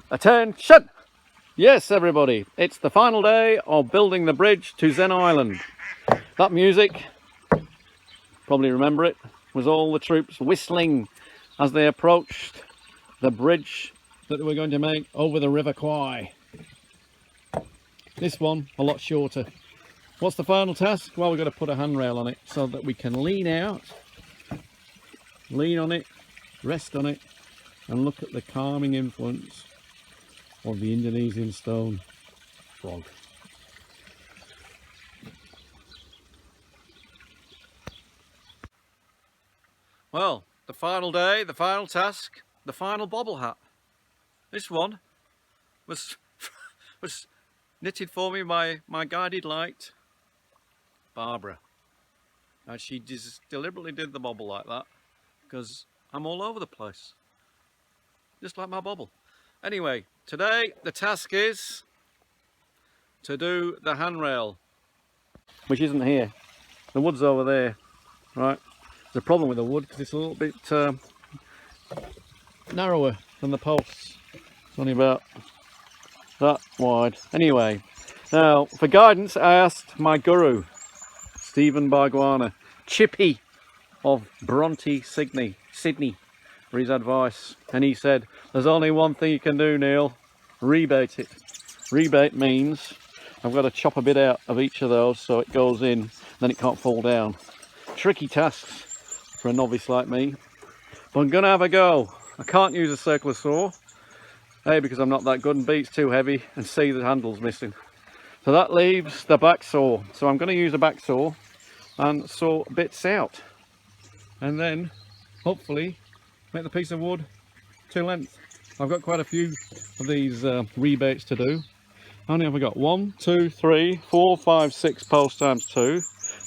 Attention! Yes, everybody, it's the final day of building the bridge to Zen Island. That music, probably remember it, was all the troops whistling as they approached the bridge that they were going to make over the River Kwai. This one, a lot shorter. What's the final task? Well, we've got to put a handrail on it so that we can lean out, lean on it, rest on it, and look at the calming influence of the Indonesian stone frog. Well, the final day, the final task, the final bobble hat. This one was knitted for me by my guided light, Barbara. And she just deliberately did the bobble like that because I'm all over the place, just like my bobble. Anyway, today the task is to do the handrail, which isn't here. The wood's over there, right? There's a problem with the wood because it's a little bit narrower than the posts. It's only about that wide. Anyway, now for guidance I asked my guru, Stephen Barguana, Chippy of Bronte, Sydney, for his advice, and he said there's only one thing you can do, Neil: rebate it. Rebate means I've got to chop a bit out of each of those so it goes in, then it can't fall down. Tricky tasks for a novice like me, but I'm gonna have a go. I can't use a circular saw, A, because I'm not that good, and B, it's too heavy, and C, the handle's missing. So that leaves the back saw. So I'm going to use a back saw and saw bits out, and then hopefully make the piece of wood to length. I've got quite a few of these rebates to do. How many have I got? 1, 2, 3, 4, 5, 6 posts times 2.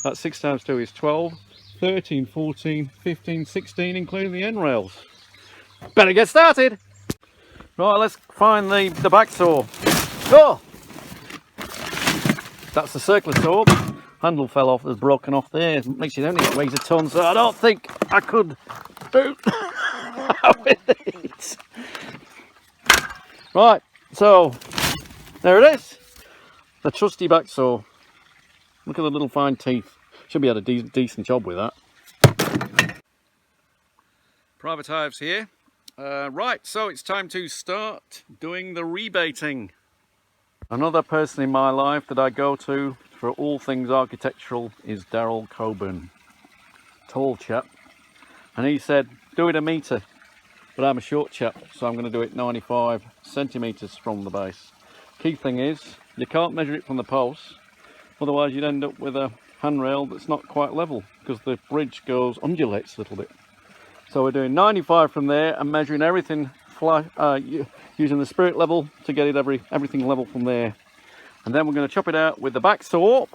That's 6 times 2 is 12, 13, 14, 15, 16, including the end rails. Better get started. Right, let's find the back saw. Oh! That's the circular saw. Handle fell off, there's broken off there. It makes it only weighs a ton, so I don't think I could do with it. Right, so there it is. The trusty back saw. Look at the little fine teeth. Should be able to do a decent job with that. Private Ives here. Right, so it's time to start doing the rebating. Another person in my life that I go to for all things architectural is Daryl Coburn. Tall chap. And he said, do it a metre. But I'm a short chap, so I'm going to do it 95 centimetres from the base. Key thing is, you can't measure it from the post, otherwise you'd end up with a handrail that's not quite level, because the bridge undulates a little bit. So we're doing 95 from there and measuring everything flat, using the spirit level to get it everything level from there. And then we're going to chop it out with the back saw.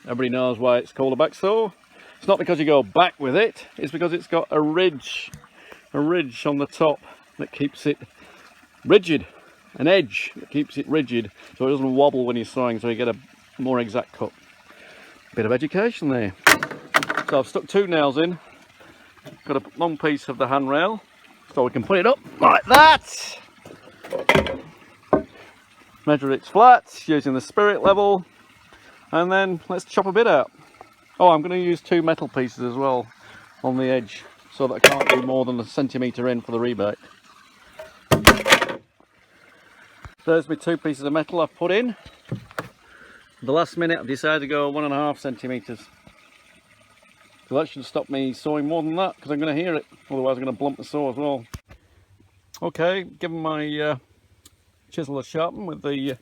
Everybody knows why it's called a back saw. It's not because you go back with it, it's because it's got a ridge on the top that keeps it rigid, an edge that keeps it rigid so it doesn't wobble when you're sawing, so you get a more exact cut. Bit of education there. So I've stuck 2 nails in. Got a long piece of the handrail, so we can put it up like that. Measure its flat using the spirit level, and then let's chop a bit out. Oh, I'm going to use 2 metal pieces as well on the edge, so that I can't do more than a centimetre in for the rebate. There's my 2 pieces of metal I've put in. At the last minute I've decided to go 1.5 centimetres. So that should stop me sawing more than that, because I'm going to hear it, otherwise I'm going to blunt the saw as well. Okay, given my chisel a sharpen with the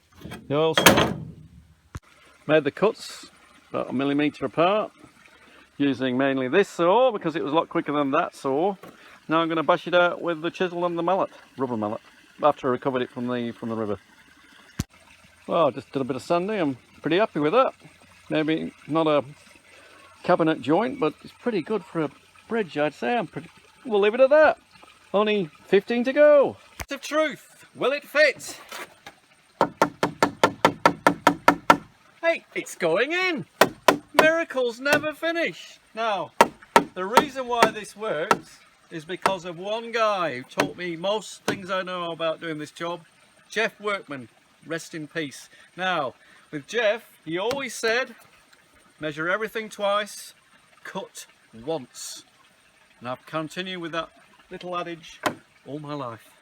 oil saw. Made the cuts about 1 millimetre apart, using mainly this saw because it was a lot quicker than that saw. Now I'm going to bash it out with the chisel and the mallet, rubber mallet, after I recovered it from the river. Well, I just did a bit of sanding. I'm pretty happy with that. Maybe not a cabinet joint, but it's pretty good for a bridge, I'd say. We'll leave it at that. Only 15 to go. Of truth, will it fit? Hey, it's going in. Miracles never finish. Now, the reason why this works is because of one guy who taught me most things I know about doing this job. Jeff Workman, rest in peace. Now, with Jeff, he always said, measure everything twice, cut once. And I've continued with that little adage all my life.